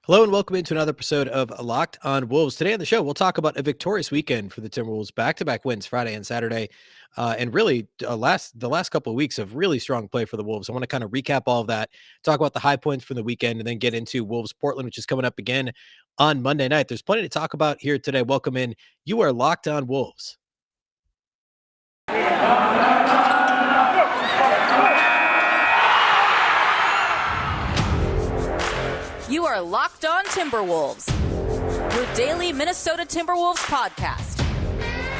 Hello and welcome into another episode of Locked on Wolves. Today on the show, we'll talk about a victorious weekend for the Timberwolves, back-to-back wins Friday and Saturday, and really the last couple of weeks of really strong play for the Wolves. I want to kind of recap all of that, talk about the high points from the weekend, and then get into Wolves Portland, which is coming up again on Monday night. There's plenty to talk about here today. Welcome in. You are Locked on Wolves. You are Locked on Timberwolves, your daily Minnesota Timberwolves podcast.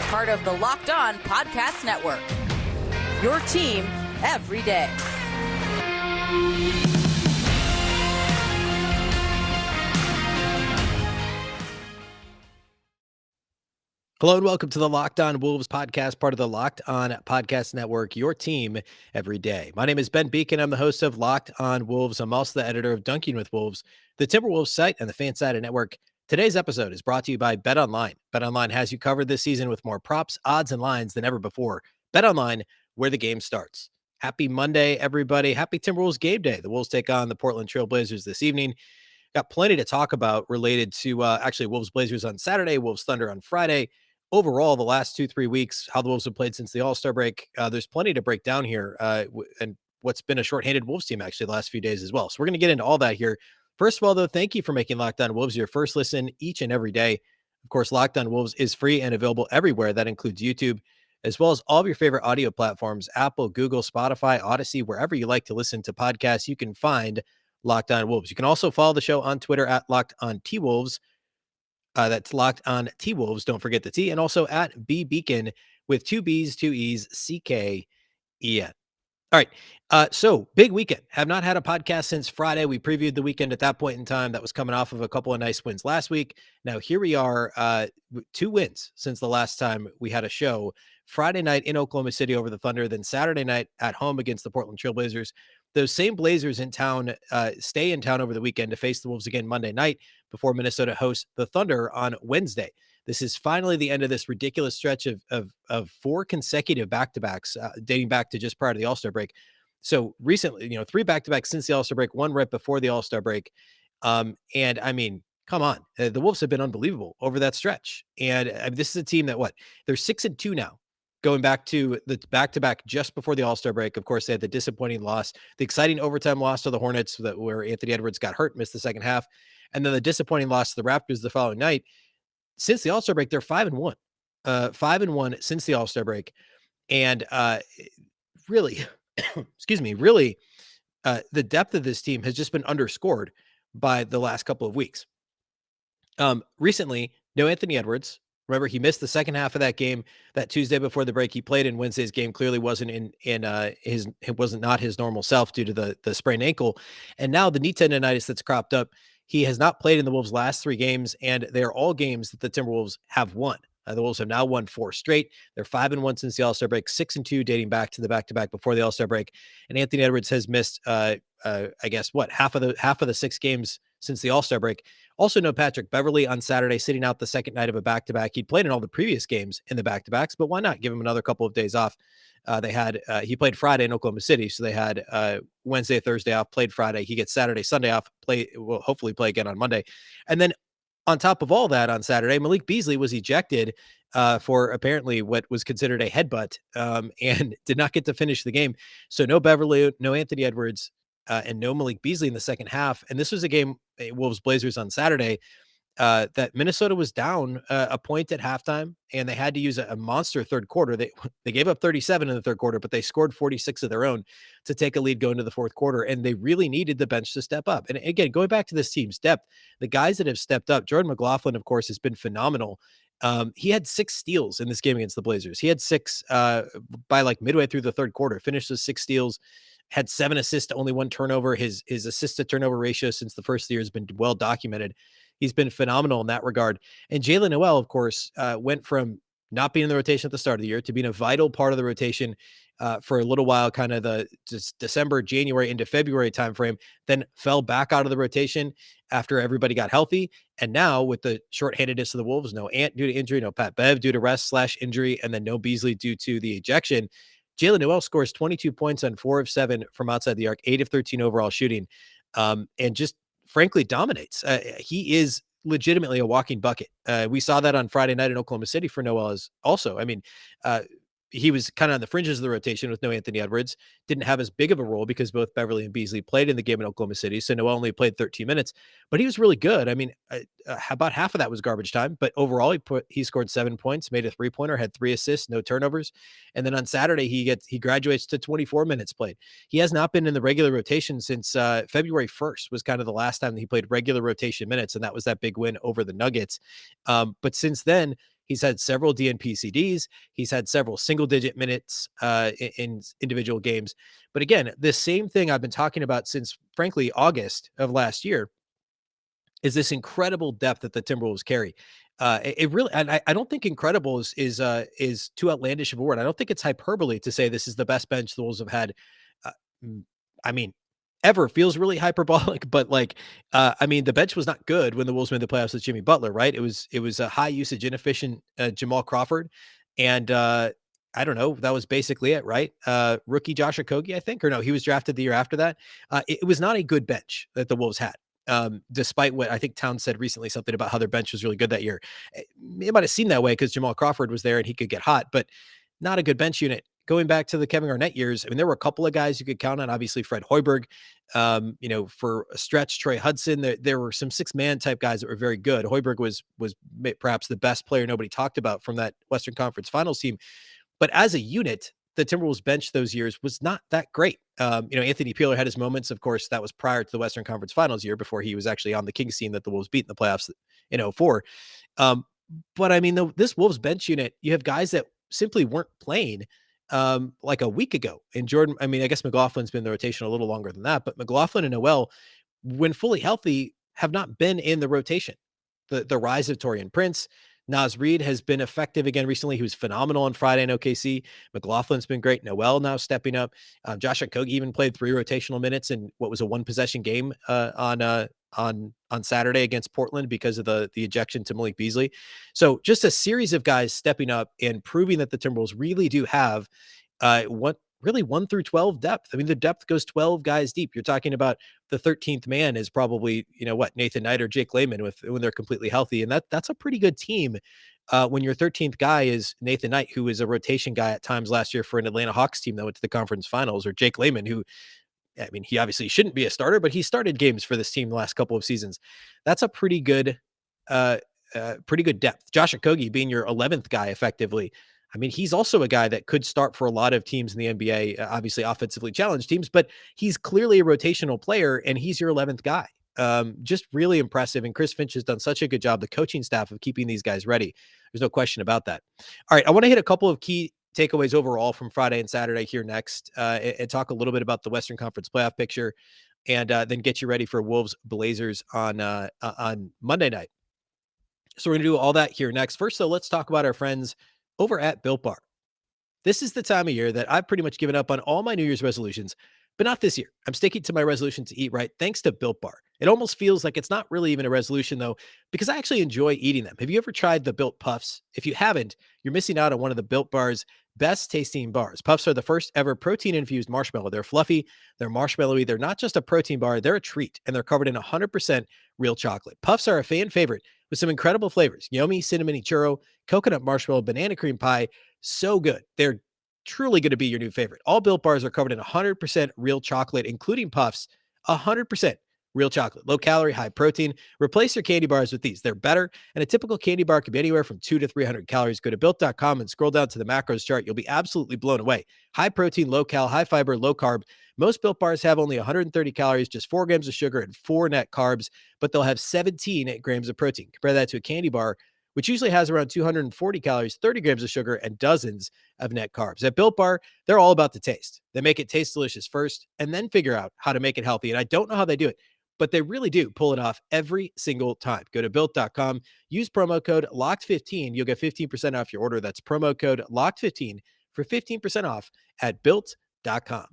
Part of the Locked On Podcast Network. Your team every day. Hello and welcome to the Locked On Wolves podcast, part of the Locked On Podcast Network, your team every day. My name is Ben Beecken. I'm the host of Locked On Wolves. I'm also the editor of Dunking with Wolves, the Timberwolves site and the Fansided Network. Today's episode is brought to you by BetOnline. BetOnline has you covered this season with more props, odds, and lines than ever before. BetOnline, where the game starts. Happy Monday, everybody. Happy Timberwolves game day. The Wolves take on the Portland Trail Blazers this evening. Got plenty to talk about related to actually Wolves Blazers on Saturday, Wolves Thunder on Friday. Overall, the last 2-3 weeks, how the Wolves have played since the All-Star break, there's plenty to break down here, and what's been a shorthanded Wolves team actually the last few days as well. So we're going to get into all that here. First of all, though, thank you for making Locked On Wolves your first listen each and every day. Of course, Locked On Wolves is free and available everywhere. That includes YouTube, as well as all of your favorite audio platforms, Apple, Google, Spotify, Odyssey, wherever you like to listen to podcasts, you can find Locked On Wolves. You can also follow the show on Twitter at Locked On T Wolves. That's Locked On T Wolves. Don't forget the T, and also at Beecken with two B's, two E's, CKEN. All right. So big weekend. Have not had a podcast since Friday. We previewed the weekend at that point in time. That was coming off of a couple of nice wins last week. Now here we are, 2 wins since the last time we had a show. Friday night in Oklahoma City over the Thunder, then Saturday night at home against the Portland Trail Blazers. Those same Blazers in town stay in town over the weekend to face the Wolves again Monday night before Minnesota hosts the Thunder on Wednesday. This is finally the end of this ridiculous stretch of 4 consecutive back-to-backs dating back to just prior to the All-Star break. So recently, 3 back-to-backs since the All-Star break, 1 right before the All-Star break. And I mean, come on, the Wolves have been unbelievable over that stretch. And this is a team that they're 6-2 now, going back to the back-to-back just before the All-Star break. Of course, they had the disappointing loss, the exciting overtime loss to the Hornets where Anthony Edwards got hurt, missed the second half, and then the disappointing loss to the Raptors the following night. Since the All-Star break, they're 5-1, 5-1 since the All-Star break. And really, excuse me, really, the depth of this team has just been underscored by the last couple of weeks. Recently, no Anthony Edwards. Remember, he missed the second half of that game that Tuesday before the break. He played in Wednesday's game. Clearly wasn't it wasn't not his normal self due to the sprained ankle. And now the knee tendonitis that's cropped up. He has not played in the Wolves' last 3 games, and they're all games that the Timberwolves have won. The Wolves have now won 4 straight. They're 5-1 since the All-Star break, 6-2 dating back to the back-to-back before the All-Star break. And Anthony Edwards has missed, I guess, half of the 6 games since the All-Star break. Also, no Patrick Beverley on Saturday, sitting out the second night of a back-to-back. He'd played in all the previous games in the back-to-backs, but why not give him another couple of days off? He played Friday in Oklahoma City, so they had Wednesday, Thursday off, played Friday. He gets Saturday, Sunday off, will hopefully play again on Monday. And then on top of all that, on Saturday, Malik Beasley was ejected for apparently what was considered a headbutt and did not get to finish the game. So no Beverley, no Anthony Edwards, and no Malik Beasley in the second half. And this was a game, Wolves Blazers on Saturday, that Minnesota was down a point at halftime, and they had to use a monster third quarter. They gave up 37 in the third quarter, but they scored 46 of their own to take a lead going into the fourth quarter, and they really needed the bench to step up. And again, going back to this team's depth, the guys that have stepped up, Jordan McLaughlin, of course, has been phenomenal. He had 6 steals in this game against the Blazers. He had 6 by like midway through the third quarter, finished with 6 steals, had 7 assists, only 1 turnover. His assist to turnover ratio since the first year has been well documented. He's been phenomenal in that regard. And Jaylen Nowell, of course, went from not being in the rotation at the start of the year to being a vital part of the rotation for a little while, kind of the December, January into February timeframe, then fell back out of the rotation after everybody got healthy. And now with the shorthandedness of the Wolves, no Ant due to injury, no Pat Bev due to rest/injury, and then no Beasley due to the ejection, Jaylen Nowell scores 22 points on 4 of 7 from outside the arc, 8 of 13 overall shooting, and just frankly dominates. He is legitimately a walking bucket. We saw that on Friday night in Oklahoma City for Nowell as also. I mean, uh, he was kind of on the fringes of the rotation with no Anthony Edwards, didn't have as big of a role because both Beverly and Beasley played in the game in Oklahoma City. So Nowell only played 13 minutes, but he was really good. I mean, about half of that was garbage time, but overall he scored 7 points, made a 3-pointer, had 3 assists, no turnovers. And then on Saturday, he graduates to 24 minutes played. He has not been in the regular rotation since February 1st was kind of the last time that he played regular rotation minutes. And that was that big win over the Nuggets. But since then, he's had several DNP-CDs. He's had several single-digit minutes in individual games. But again, the same thing I've been talking about since, frankly, August of last year is this incredible depth that the Timberwolves carry. It really, and I don't think incredible is too outlandish of a word. I don't think it's hyperbole to say this is the best bench the Wolves have had. Uh, I mean, ever feels really hyperbolic, but like, I mean, the bench was not good when the Wolves made the playoffs with Jimmy Butler, right? It was a high usage, inefficient Jamal Crawford, and I don't know, that was basically it, right? Rookie Josh Okogie, I think, or no, he was drafted the year after that. It was not a good bench that the Wolves had. Despite what I think Towns said recently, something about how their bench was really good that year. It might have seemed that way because Jamal Crawford was there and he could get hot, but not a good bench unit. Going back to the Kevin Garnett years, I mean, there were a couple of guys you could count on. Obviously, Fred Hoiberg, for a stretch, Trey Hudson. There were some 6-man type guys that were very good. Hoiberg was perhaps the best player nobody talked about from that Western Conference Finals team. But as a unit, the Timberwolves bench those years was not that great. Anthony Peeler had his moments. Of course, that was prior to the Western Conference Finals year before he was actually on the Kings team that the Wolves beat in the playoffs in 04. But I mean, this Wolves bench unit, you have guys that simply weren't playing like a week ago. And Jordan, I mean, I guess McLaughlin's been in the rotation a little longer than that, but McLaughlin and Nowell, when fully healthy, have not been in the rotation. The rise of Taurean Prince, Naz Reid has been effective again recently. He was phenomenal on Friday in OKC. McLaughlin's been great. Nowell now stepping up. Josh Okogie even played 3 rotational minutes in what was a 1-possession game on Saturday against Portland because of the ejection to Malik Beasley. So just a series of guys stepping up and proving that the Timberwolves really do have what really 1 through 12 depth. I mean, the depth goes 12 guys deep. You're talking about the 13th man is probably, Nathan Knight or Jake Layman when they're completely healthy. And that's a pretty good team. When your 13th guy is Nathan Knight, who is a rotation guy at times last year for an Atlanta Hawks team that went to the conference finals, or Jake Layman, who, I mean, he obviously shouldn't be a starter, but he started games for this team the last couple of seasons. That's a pretty good depth. Josh Okogie being your 11th guy effectively. I mean, he's also a guy that could start for a lot of teams in the NBA, obviously offensively challenged teams, but he's clearly a rotational player and he's your 11th guy. Just really impressive. And Chris Finch has done such a good job, the coaching staff, of keeping these guys ready. There's no question about that. All right. I want to hit a couple of key takeaways overall from Friday and Saturday here next, and talk a little bit about the Western Conference playoff picture, and then get you ready for Wolves Blazers on Monday night. So we're going to do all that here next. First, though, let's talk about our friends over at Built Bar. This is the time of year that I've pretty much given up on all my New Year's resolutions, but not this year. I'm sticking to my resolution to eat right thanks to Built Bar. It almost feels like it's not really even a resolution, though, because I actually enjoy eating them. Have you ever tried the Built Puffs? If you haven't, you're missing out on one of the Built Bar's best tasting bars. Puffs are the first ever protein infused marshmallow. They're fluffy, they're marshmallowy, they're not just a protein bar, they're a treat, and they're covered in 100% real chocolate. Puffs are a fan favorite with some incredible flavors: yummy cinnamon churro, coconut marshmallow, banana cream pie. So good. They're truly going to be your new favorite. All Built Bars are covered in 100% real chocolate, including Puffs. 100% real chocolate, low calorie, high protein. Replace your candy bars with these. They're better, and a typical candy bar can be anywhere from 200 to 300 calories. Go to built.com and scroll down to the macros chart. You'll be absolutely blown away. High protein, low cal, high fiber, low carb. Most Built Bars have only 130 calories, just 4 grams of sugar, and 4 net carbs, but they'll have 17 grams of protein. Compare that to a candy bar, which usually has around 240 calories, 30 grams of sugar, and dozens of net carbs. At Built Bar, they're all about the taste. They make it taste delicious first and then figure out how to make it healthy. And I don't know how they do it, but they really do pull it off every single time. Go to built.com, use promo code LOCKED15. You'll get 15% off your order. That's promo code LOCKED15 for 15% off at built.com.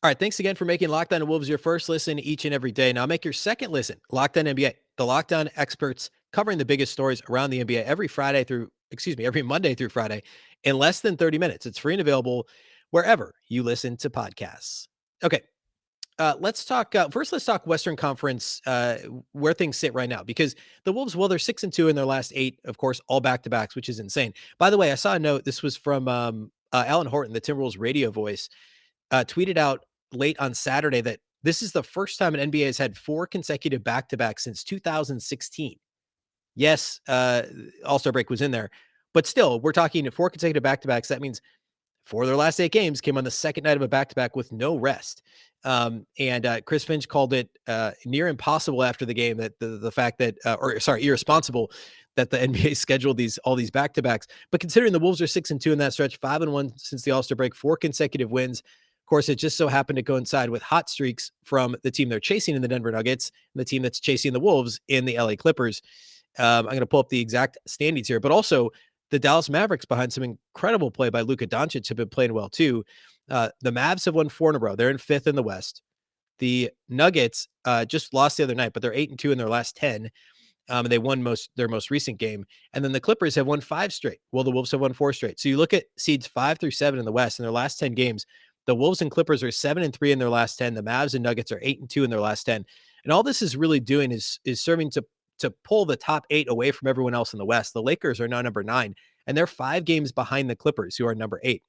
All right, thanks again for making Locked On Wolves your first listen each and every day. Now make your second listen Locked On NBA, the Locked On experts covering the biggest stories around the NBA every Monday through Friday in less than 30 minutes. It's free and available wherever you listen to podcasts. Okay. Let's talk first. Let's talk Western Conference, where things sit right now, because the Wolves, well, they're 6-2 in their last 8, of course, all back-to-backs, which is insane. By the way, I saw a note. This was from Alan Horton, the Timberwolves radio voice, tweeted out late on Saturday that this is the first time an NBA has had 4 consecutive back-to-backs since 2016. Yes, All-Star break was in there, but still, we're talking 4 consecutive back-to-backs. That means 4 of their last 8 games came on the second night of a back-to-back with no rest. And Chris Finch called it near impossible after the game, that the fact that, irresponsible that the NBA scheduled all these back-to-backs. But considering the Wolves are 6-2 in that stretch, 5-1 since the All-Star break, 4 consecutive wins. Of course, it just so happened to coincide with hot streaks from the team they're chasing in the Denver Nuggets and the team that's chasing the Wolves in the LA Clippers. I'm going to pull up the exact standings here, but also the Dallas Mavericks, behind some incredible play by Luka Doncic, have been playing well too. The Mavs have won 4 in a row. They're in 5th in the West. The Nuggets just lost the other night, but they're 8-2 in their last 10. And they won their most recent game. And then the Clippers have won 5 straight. Well, the Wolves have won 4 straight. So you look at seeds 5 through 7 in the West in their last 10 games. The Wolves and Clippers are 7-3 in their last 10. The Mavs and Nuggets are 8-2 in their last 10. And all this is really doing is serving to pull the top 8 away from everyone else in the West. The Lakers are now number 9, and they're 5 games behind the Clippers, who are number 8.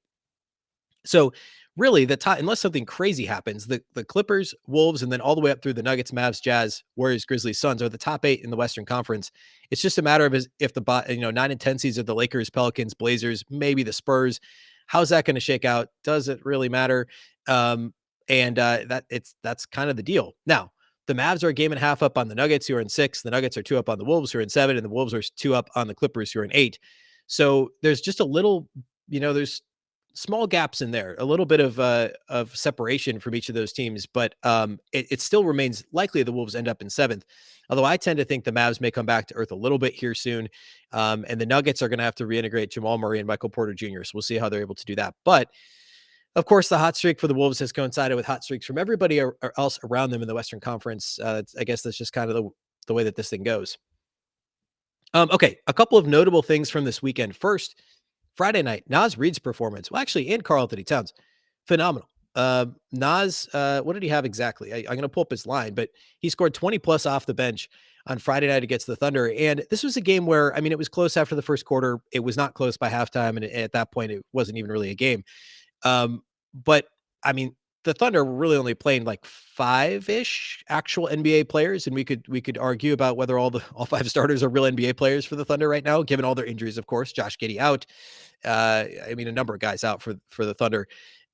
So really, the top, unless something crazy happens, the Clippers, Wolves, and then all the way up through the Nuggets, Mavs, Jazz, Warriors, Grizzlies, Suns are the top 8 in the Western Conference. It's just a matter of if the 9 and 10 seeds are the Lakers, Pelicans, Blazers, maybe the Spurs. How's that going to shake out? Does it really matter? That's kind of the deal. Now, the Mavs are a game and a half up on the Nuggets, who are in 6. The Nuggets are 2 up on the Wolves, who are in 7, and the Wolves are 2 up on the Clippers, who are in 8. So there's just a little, there's small gaps in there, a little bit of separation from each of those teams, but it still remains likely the Wolves end up in 7th. Although I tend to think the Mavs may come back to earth a little bit here soon, and the Nuggets are going to have to reintegrate Jamal Murray and Michael Porter Jr. So we'll see how they're able to do that. But of course, the hot streak for the Wolves has coincided with hot streaks from everybody else around them in the Western Conference. I guess that's just kind of the way that this thing goes. Okay, a couple of notable things from this weekend. First, Friday night, Naz Reid's performance. Well, actually, and Karl-Anthony Towns, phenomenal. Naz, what did he have exactly? I'm going to pull up his line, but he scored 20 plus off the bench on Friday night against the Thunder. And this was a game where, it was close after the first quarter. It was not close by halftime. And at that point, it wasn't even really a game. But the Thunder were really only playing like 5-ish actual NBA players. And we could argue about whether all 5 starters are real NBA players for the Thunder right now, given all their injuries, of course. Josh Giddey out. A number of guys out for the Thunder.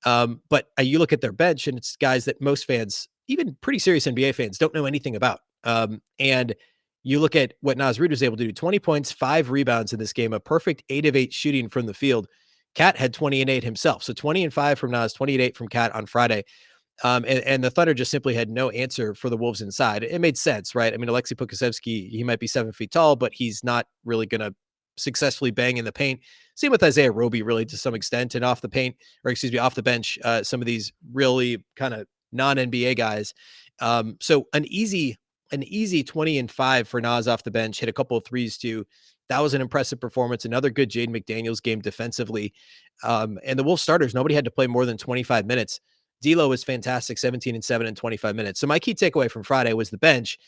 But you look at their bench, and it's guys that most fans, even pretty serious NBA fans, don't know anything about. And you look at what Naz Reid was able to do: 20 points, 5 rebounds in this game, a perfect 8 of 8 shooting from the field. Cat had 20 and 8 himself. So 20 and 5 from Naz, 20 and 8 from Cat on Friday. And the Thunder just simply had no answer for the Wolves inside. It made sense, right? Alexei Pokusevski, he might be 7 feet tall, but he's not really going to successfully bang in the paint. Same with Isaiah Roby, really, to some extent, and off the bench, some of these really kind of non-NBA guys. So an easy 20 and 5 for Naz off the bench, hit a couple of threes too. That was an impressive performance. Another good Jaden McDaniels game defensively. And the Wolves starters, nobody had to play more than 25 minutes. D'Lo was fantastic, 17 and 7 in 25 minutes. So my key takeaway from Friday was the bench.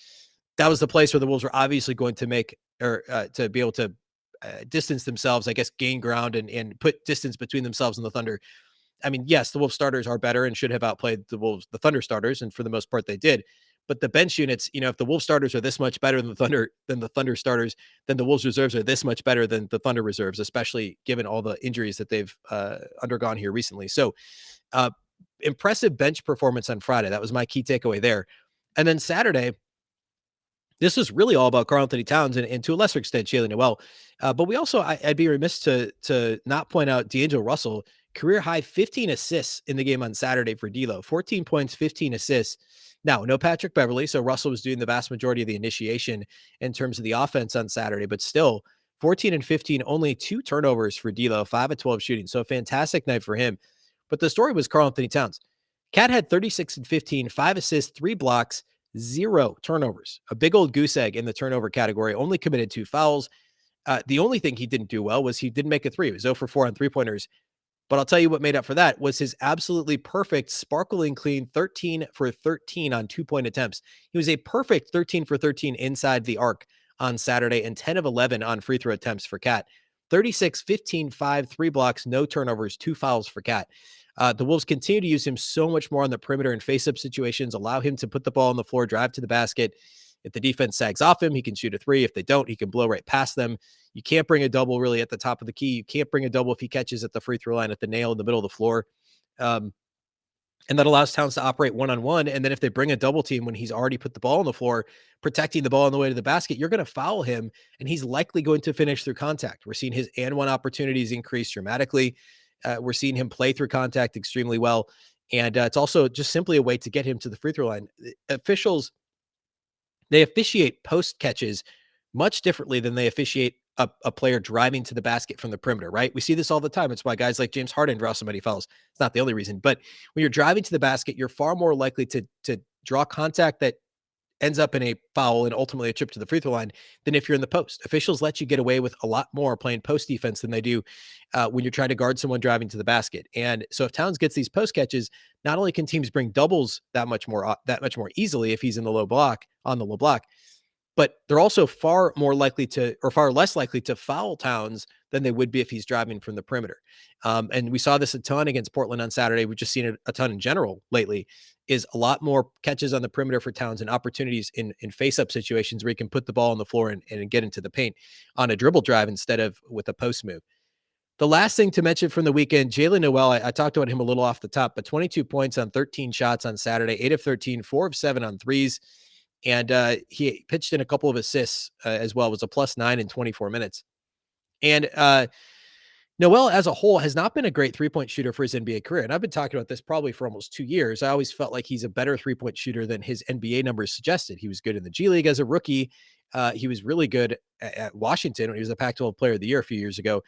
That was the place where the Wolves were obviously going to make, or to be able to distance themselves, I guess, gain ground and put distance between themselves and the Thunder. Yes, the Wolves starters are better and should have outplayed the Thunder starters, and for the most part they did. But the bench units, if the Wolves starters are this much better than the Thunder starters, then the Wolves reserves are this much better than the Thunder reserves, especially given all the injuries that they've undergone here recently. So impressive bench performance on Friday. That was my key takeaway there. And then Saturday, this was really all about Karl-Anthony Towns and to a lesser extent, Jaylen Nowell. But we also, I'd be remiss to not point out D'Angelo Russell, career high 15 assists in the game on Saturday for D'Lo, 14 points, 15 assists. Now, no Patrick Beverley, so Russell was doing the vast majority of the initiation in terms of the offense on Saturday, but still 14 and 15, only 2 turnovers for D'Lo, 5 of 12 shooting. So a fantastic night for him. But the story was Karl-Anthony Towns. Cat had 36 and 15, 5 assists, 3 blocks, 0 turnovers. A big old goose egg in the turnover category, only committed 2 fouls. The only thing he didn't do well was he didn't make a 3. He was 0 for 4 on 3-pointers. But I'll tell you what made up for that was his absolutely perfect, sparkling clean 13 for 13 on 2-point attempts. He was a perfect 13 for 13 inside the arc on Saturday and 10 of 11 on free throw attempts for Cat. 36, 15, 5, 3 blocks, no turnovers, 2 fouls for Cat. The Wolves continue to use him so much more on the perimeter and face-up situations, allow him to put the ball on the floor, drive to the basket. If the defense sags off him, he can shoot a three. If they don't, he can blow right past them. You can't bring a double really at the top of the key. You can't bring a double if he catches at the free throw line at the nail in the middle of the floor. And that allows Towns to operate one-on-one. And then if they bring a double team when he's already put the ball on the floor, protecting the ball on the way to the basket, you're going to foul him, and he's likely going to finish through contact. We're seeing his and one opportunities increase dramatically. We're seeing him play through contact extremely well. And it's also just simply a way to get him to the free throw line. Officials, they officiate post catches much differently than they officiate a player driving to the basket from the perimeter, right? We see this all the time. It's why guys like James Harden draw so many fouls. It's not the only reason, but when you're driving to the basket, you're far more likely to draw contact that ends up in a foul and ultimately a trip to the free throw line than if you're in the post. Officials let you get away with a lot more playing post defense than they do when you're trying to guard someone driving to the basket. And so if Towns gets these post catches, not only can teams bring doubles that much more easily if he's in the low block on the low block, but they're also far less likely to foul Towns than they would be if he's driving from the perimeter. And we saw this a ton against Portland on Saturday. We've just seen it a ton in general lately, is a lot more catches on the perimeter for Towns and opportunities in face-up situations where he can put the ball on the floor and get into the paint on a dribble drive instead of with a post move. The last thing to mention from the weekend, Jaylen Nowell, I talked about him a little off the top, but 22 points on 13 shots on Saturday, 8 of 13, 4 of 7 on threes. And he pitched in a couple of assists as well. It was a +9 in 24 minutes. And Nowell as a whole has not been a great three-point shooter for his NBA career. And I've been talking about this probably for almost 2 years. I always felt like he's a better three-point shooter than his NBA numbers suggested. He was good in the G League as a rookie. He was really good at Washington when he was a Pac-12 Player of the Year a few years ago.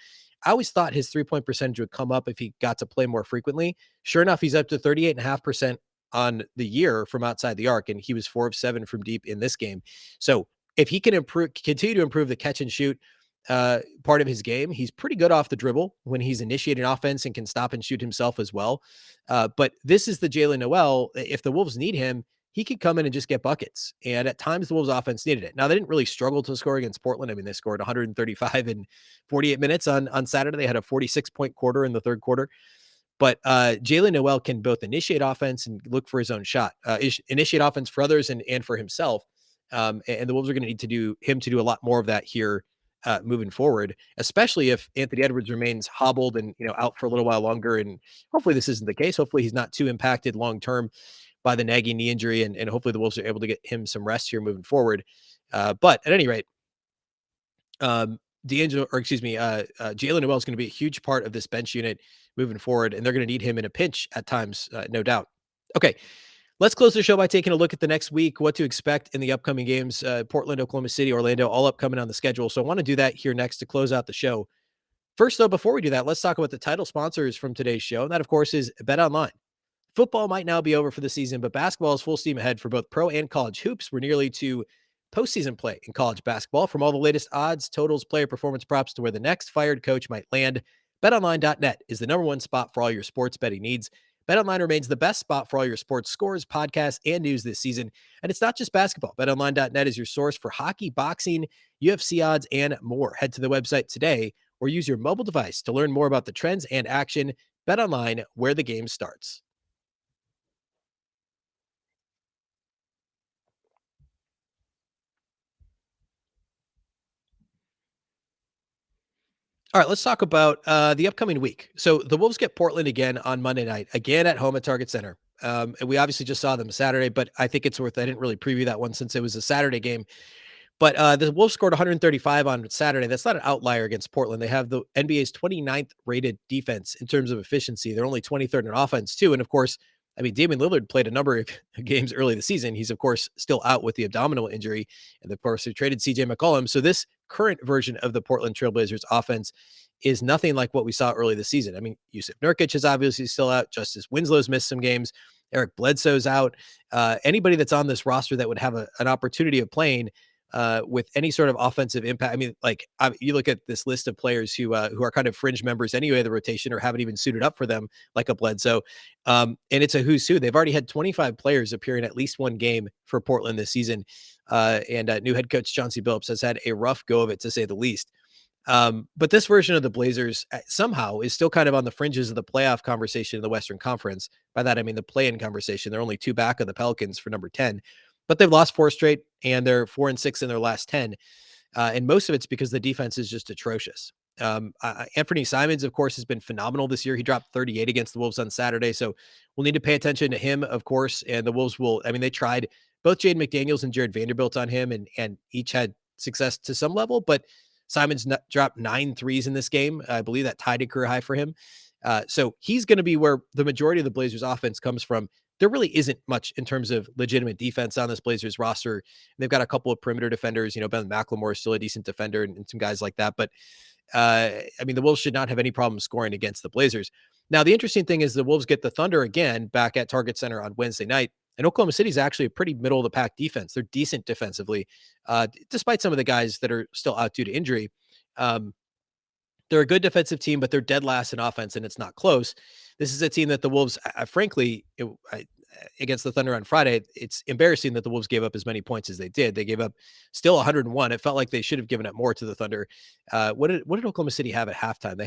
I always thought his three-point percentage would come up if he got to play more frequently. Sure enough, he's up to 38.5% on the year from outside the arc, and he was 4 of 7 from deep in this game. So if he can continue to improve the catch and shoot part of his game, he's pretty good off the dribble when he's initiating offense and can stop and shoot himself as well. But this is the Jaylen Nowell. If the Wolves need him, he could come in and just get buckets. And at times the Wolves offense needed it. Now they didn't really struggle to score against Portland. I mean, they scored 135 in 48 minutes on Saturday. They had a 46-point quarter in the third quarter. But Jaylen Nowell can both initiate offense and look for his own shot, initiate offense for others and for himself. And the Wolves are going to need to do a lot more of that here moving forward, especially if Anthony Edwards remains hobbled and out for a little while longer. And hopefully this isn't the case. Hopefully he's not too impacted long term by the nagging knee injury, and hopefully the Wolves are able to get him some rest here moving forward. But at any rate, Jaylen Nowell is going to be a huge part of this bench unit moving forward, and they're going to need him in a pinch at times, no doubt. Okay, let's close the show by taking a look at the next week, what to expect in the upcoming games. Portland, Oklahoma City, Orlando, all upcoming on the schedule. So I want to do that here next to close out the show. First, though, before we do that, let's talk about the title sponsors from today's show, and that, of course, is BetOnline. Football might now be over for the season, but basketball is full steam ahead for both pro and college hoops. We're nearly to postseason play in college basketball. From all the latest odds, totals, player performance props to where the next fired coach might land, BetOnline.net is the number one spot for all your sports betting needs. BetOnline remains the best spot for all your sports scores, podcasts, and news this season. And it's not just basketball. BetOnline.net is your source for hockey, boxing, UFC odds, and more. Head to the website today or use your mobile device to learn more about the trends and action. BetOnline, where the game starts. All right, let's talk about the upcoming week. So the Wolves get Portland again on Monday night, again at home at Target Center. And we obviously just saw them Saturday, but I think it's worth, I didn't really preview that one since it was a Saturday game. But the Wolves scored 135 on Saturday. That's not an outlier against Portland. They have the NBA's 29th rated defense in terms of efficiency. They're only 23rd in offense, too. And of course, I mean, Damian Lillard played a number of games early this season. He's, of course, still out with the abdominal injury. And of course, they traded CJ McCollum. So this current version of the Portland Trailblazers offense is nothing like what we saw early this season. I mean, Yusuf Nurkic is obviously still out. Justice Winslow's missed some games. Eric Bledsoe's out. Anybody that's on this roster that would have an opportunity of playing with any sort of offensive impact. I mean, like you look at this list of players who are kind of fringe members anyway of the rotation or haven't even suited up for them, like a Bledsoe. And it's a who's who. They've already had 25 players appear in at least one game for Portland this season. And new head coach Chauncey Billups has had a rough go of it, to say the least. But this version of the Blazers somehow is still kind of on the fringes of the playoff conversation in the Western Conference. By that, I mean the play-in conversation. They're only 2 back of the Pelicans for number 10, but they've lost 4 straight and they're 4-6 in their last 10. And most of it's because the defense is just atrocious. Anthony Simons, of course, has been phenomenal this year. He dropped 38 against the Wolves on Saturday. So we'll need to pay attention to him, of course. And the Wolves they tried both Jaden McDaniels and Jared Vanderbilt on him and each had success to some level, but Simons dropped 9 threes in this game. I believe that tied a career high for him. So he's going to be where the majority of the Blazers offense comes from. There really isn't much in terms of legitimate defense on this Blazers roster. They've got a couple of perimeter defenders. Ben McLemore is still a decent defender and some guys like that. But the Wolves should not have any problem scoring against the Blazers. Now, the interesting thing is the Wolves get the Thunder again back at Target Center on Wednesday night. And Oklahoma City is actually a pretty middle of the pack defense. They're decent defensively, despite some of the guys that are still out due to injury. They're a good defensive team, but they're dead last in offense, and it's not close. This is a team that the Wolves, against the Thunder on Friday, it's embarrassing that the Wolves gave up as many points as they did. They gave up still 101. It felt like they should have given up more to the Thunder. What did Oklahoma City have at halftime? They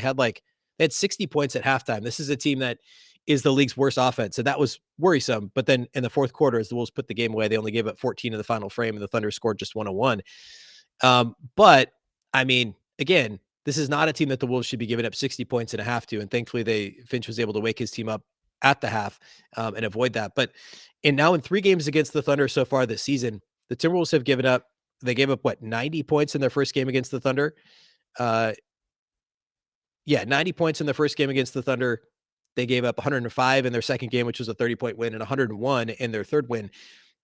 had 60 points at halftime. This is a team that is the league's worst offense. So that was worrisome. But then in the fourth quarter, as the Wolves put the game away, they only gave up 14 in the final frame and the Thunder scored just 101. But I mean, again, this is not a team that the Wolves should be giving up 60 points and a half to. And thankfully Finch was able to wake his team up at the half and avoid that. But in 3 games against the Thunder so far this season, the Timberwolves have they gave up 90 points in their first game against the Thunder. 90 points in the first game against the Thunder. They gave up 105 in their second game, which was a 30-point win, and 101 in their third win.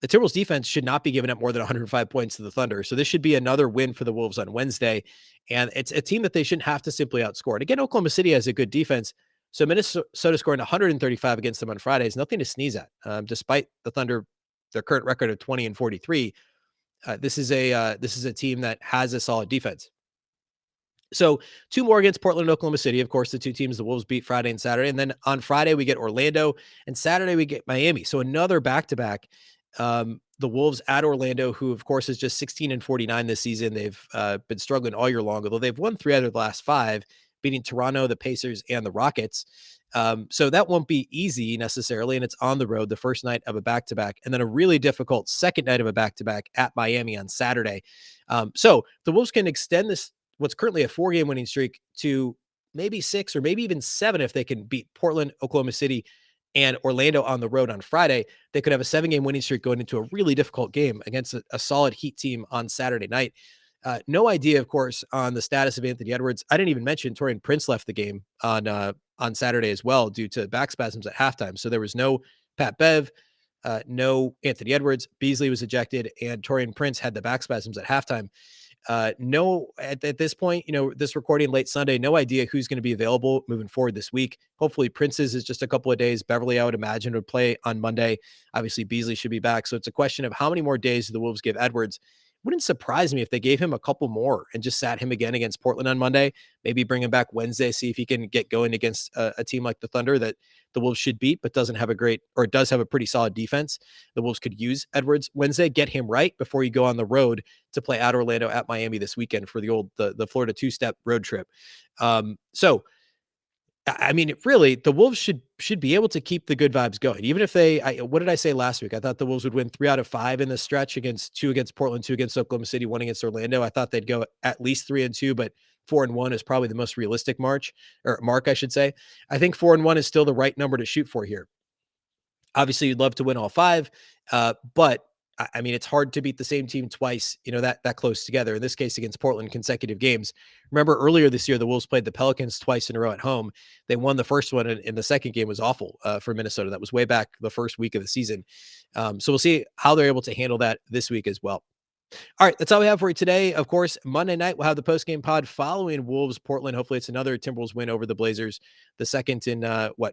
The Timberwolves defense should not be giving up more than 105 points to the Thunder. So this should be another win for the Wolves on Wednesday. And it's a team that they shouldn't have to simply outscore. And again, Oklahoma City has a good defense. So Minnesota scoring 135 against them on Friday is nothing to sneeze at. Despite the Thunder, their current record of 20-43, this is a team that has a solid defense. So 2 more against Portland and Oklahoma City. Of course, the 2 teams the Wolves beat Friday and Saturday. And then on Friday, we get Orlando. And Saturday, we get Miami. So another back-to-back. The Wolves at Orlando, who, of course, is just 16-49 this season. They've been struggling all year long, although they've won 3 out of the last 5, beating Toronto, the Pacers, and the Rockets. So that won't be easy necessarily. And it's on the road, the first night of a back-to-back. And then a really difficult second night of a back-to-back at Miami on Saturday. So the Wolves can extend this what's currently a 4-game winning streak to maybe 6 or maybe even 7 if they can beat Portland, Oklahoma City, and Orlando on the road on Friday. They could have a 7-game winning streak going into a really difficult game against a solid Heat team on Saturday night. No idea, of course, on the status of Anthony Edwards. I didn't even mention Taurean Prince left the game on Saturday as well due to back spasms at halftime. So there was no Pat Bev, no Anthony Edwards. Beasley was ejected, and Taurean Prince had the back spasms at halftime. At this point, this recording late Sunday, no idea who's going to be available moving forward this week. Hopefully Prince's is just a couple of days. Beverly, I would imagine, would play on Monday. Obviously Beasley should be back. So it's a question of how many more days do the Wolves give Edwards. Wouldn't surprise me if they gave him a couple more and just sat him again against Portland on Monday, maybe bring him back Wednesday, see if he can get going against a team like the Thunder that the Wolves should beat, but does have a pretty solid defense. The Wolves could use Edwards Wednesday, get him right before you go on the road to play at Orlando, at Miami this weekend for the Florida 2-step road trip. So really, the Wolves should be able to keep the good vibes going. Even if what did I say last week? I thought the Wolves would win 3 out of 5 in this stretch, 2 against Portland, 2 against Oklahoma City, 1 against Orlando. I thought they'd go at least 3-2, but 4-1 is probably the most realistic mark, I should say. I think 4-1 is still the right number to shoot for here. Obviously, you'd love to win all 5, but it's hard to beat the same team twice, that close together. In this case, against Portland, consecutive games. Remember earlier this year, the Wolves played the Pelicans twice in a row at home. They won the first one, and the second game was awful for Minnesota. That was way back the first week of the season. So we'll see how they're able to handle that this week as well. All right, that's all we have for you today. Of course, Monday night, we'll have the post-game pod following Wolves Portland. Hopefully it's another Timberwolves win over the Blazers, the second in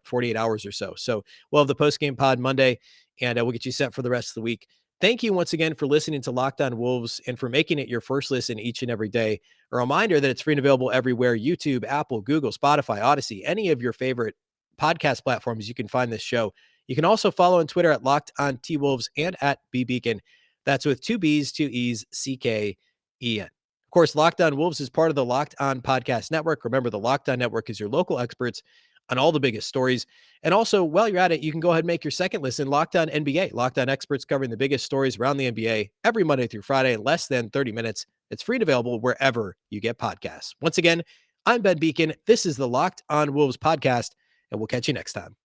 48 hours or so. So we'll have the post-game pod Monday, and we'll get you set for the rest of the week. Thank you once again for listening to Locked On Wolves and for making it your first listen each and every day. A reminder that it's free and available everywhere: YouTube, Apple, Google, Spotify, Odyssey, any of your favorite podcast platforms. You can find this show. You can also follow on Twitter at Locked On T Wolves and at Beecken. That's with two B's, two E's, CKEN. Of course, Locked On Wolves is part of the Locked On Podcast Network. Remember, the Locked On Network is your local experts on all the biggest stories. And also, while you're at it, you can go ahead and make your second listen, Locked On NBA. Locked On experts covering the biggest stories around the NBA every Monday through Friday in less than 30 minutes. It's free and available wherever you get podcasts. Once again, I'm Ben Beecken. This is the Locked On Wolves podcast, and we'll catch you next time.